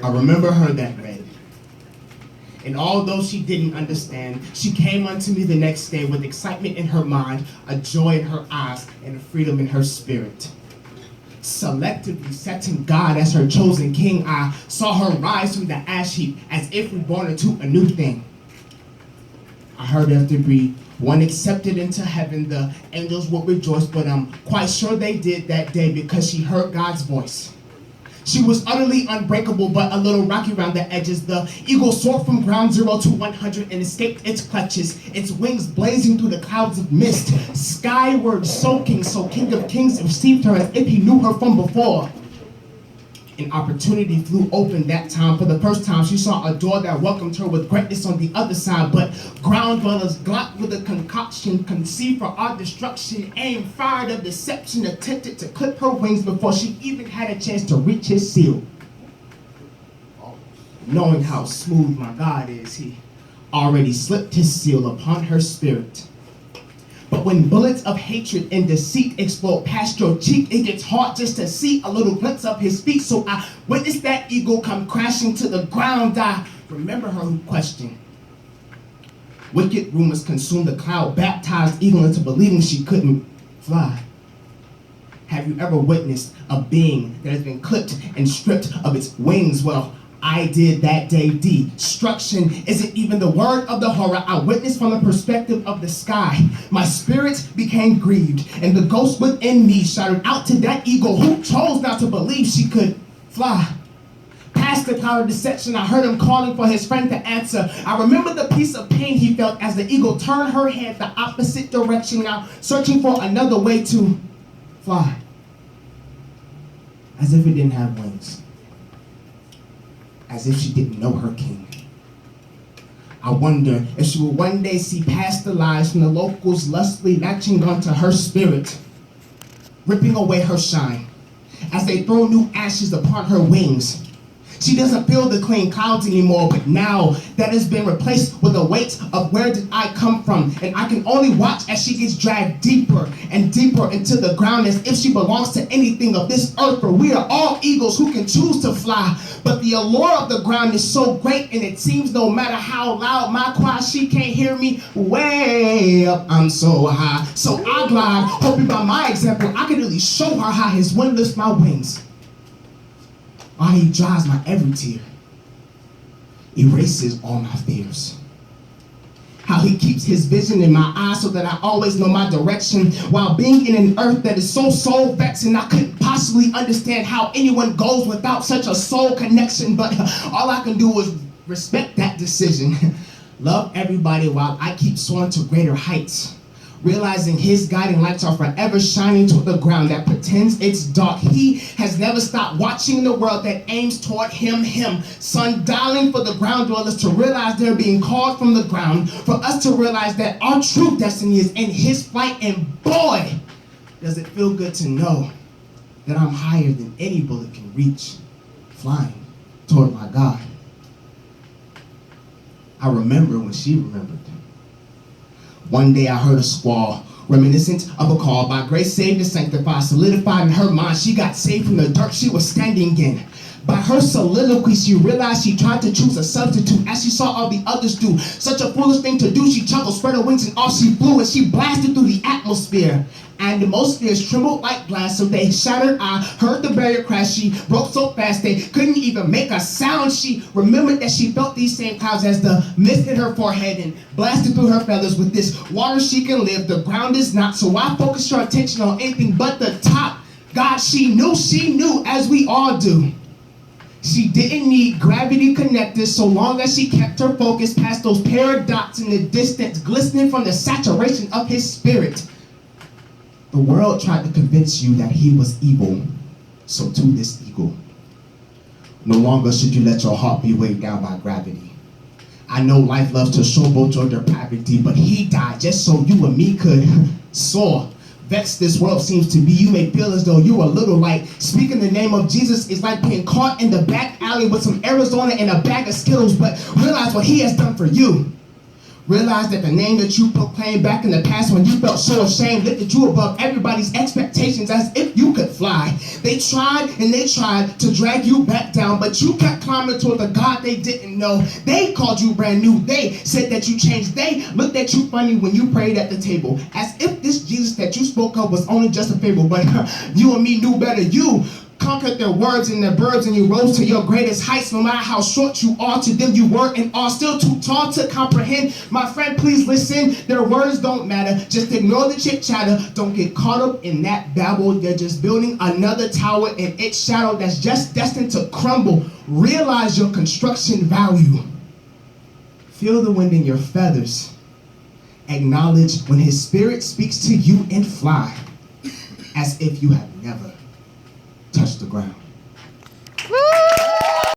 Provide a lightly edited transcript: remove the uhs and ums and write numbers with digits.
I remember her that read. And although she didn't understand, she came unto me the next day with excitement in her mind, a joy in her eyes, and a freedom in her spirit. Selectively setting God as her chosen king, I saw her rise from the ash heap as if reborn into a new thing. I heard after breathe, one accepted into heaven, the angels would rejoice, but I'm quite sure they did that day because she heard God's voice. She was utterly unbreakable, but a little rocky around the edges. The eagle soared from ground zero to 100 and escaped its clutches, its wings blazing through the clouds of mist, skyward soaking, so King of Kings received her as if he knew her from before. An opportunity flew open that time. For the first time, she saw a door that welcomed her with greatness on the other side. But ground dwellers, glocked with a concoction conceived for our destruction, aimed, fired of deception, attempted to clip her wings before she even had a chance to reach his seal. Knowing how smooth my God is, he already slipped his seal upon her spirit. But when bullets of hatred and deceit explode past your cheek, it gets hard just to see a little glimpse of his feet. So I witnessed that eagle come crashing to the ground. I remember her who questioned. Wicked rumors consumed the cloud, baptized eagle into believing she couldn't fly. Have you ever witnessed a being that has been clipped and stripped of its wings? Well, I did that day. Destruction isn't even the word of the horror I witnessed from the perspective of the sky. My spirit became grieved, and the ghost within me shouted out to that eagle who chose not to believe she could fly. Past the cloud of deception, I heard him calling for his friend to answer. I remember the piece of pain he felt as the eagle turned her head the opposite direction, now searching for another way to fly. As if it didn't have wings. As if she didn't know her king. I wonder if she will one day see past the lies from the locals lustily latching onto her spirit, ripping away her shine, as they throw new ashes upon her wings. She doesn't feel the clean clouds anymore, but now that has been replaced with a weight of where did I come from? And I can only watch as she gets dragged deeper and deeper into the ground as if she belongs to anything of this earth, for we are all eagles who can choose to fly. But the allure of the ground is so great, and it seems no matter how loud my cry, she can't hear me. Way up, I'm so high. So I glide, hoping by my example, I can really show her how his wind lifts my wings. While he dries my every tear, erases all my fears. How he keeps his vision in my eyes so that I always know my direction, while being in an earth that is so soul-vexing, I couldn't possibly understand how anyone goes without such a soul connection, but all I can do is respect that decision. Love everybody while I keep soaring to greater heights. Realizing his guiding lights are forever shining toward the ground that pretends it's dark. He has never stopped watching the world that aims toward him. Sundialing for the ground dwellers to realize they're being called from the ground. For us to realize that our true destiny is in his flight. And boy, does it feel good to know that I'm higher than any bullet can reach, flying toward my God. I remember when she remembered. One day I heard a squall, reminiscent of a call. By grace saved and sanctified, solidified in her mind. She got saved from the dirt she was standing in. By her soliloquy, she realized she tried to choose a substitute as she saw all the others do. Such a foolish thing to do. She chuckled, spread her wings, and off she flew, and she blasted through the atmosphere. And the most spheres trembled like glass, so they shattered. I heard the barrier crash. She broke so fast they couldn't even make a sound. She remembered that she felt these same clouds as the mist hit her forehead and blasted through her feathers. With this water she can live, the ground is not. So I focused her attention on anything but the top. God, she knew, as we all do. She didn't need gravity connectors so long as she kept her focus past those pair of dots in the distance, glistening from the saturation of his spirit. The world tried to convince you that he was evil, so to this eagle. No longer should you let your heart be weighed down by gravity. I know life loves to showboat your depravity, but he died just so you and me could soar. Vexed this world seems to be, you may feel as though you're a little light. Speaking the name of Jesus is like being caught in the back alley with some Arizona and a bag of Skittles, but realize what he has done for you. Realize that the name that you proclaimed back in the past when you felt so ashamed lifted you above everybody's expectations as if you could fly. They tried and they tried to drag you back down, but you kept climbing toward the God they didn't know. They called you brand new. They said that you changed. They looked at you funny when you prayed at the table, as if this Jesus that you spoke of was only just a fable. But you and me knew better. You conquered their words and their verbs, and you rose to your greatest heights. No matter how short you are, to them you were and are still too tall to comprehend. My friend, please listen. Their words don't matter. Just ignore the chit chatter. Don't get caught up in that babble. They're just building another tower in its shadow that's just destined to crumble. Realize your construction value. Feel the wind in your feathers. Acknowledge when his spirit speaks to you and fly, as if you have never touch the ground.